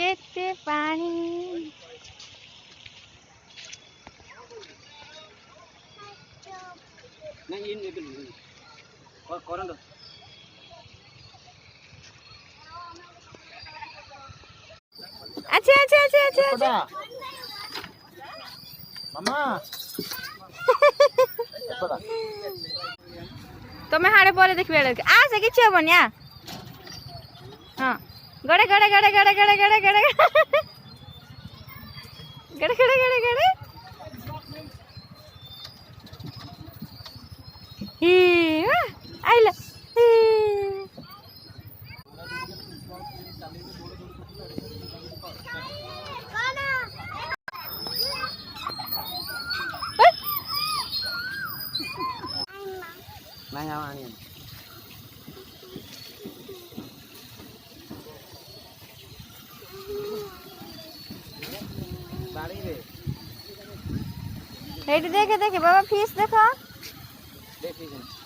केते पानी नहीं इन और करन दो अच्छा अच्छा अच्छा अच्छा अच्छा मामा तमे हाड़े परे देखबे आ से किछ हबनी आ हां गड़े गड़े गड़े गड़े गड़े गड़े गड़े गड़े गड़े गड़े गड़े ही आइला नहीं आनी बाड़ी रे हेड देखे देखे बाबा फिश देखो देखिए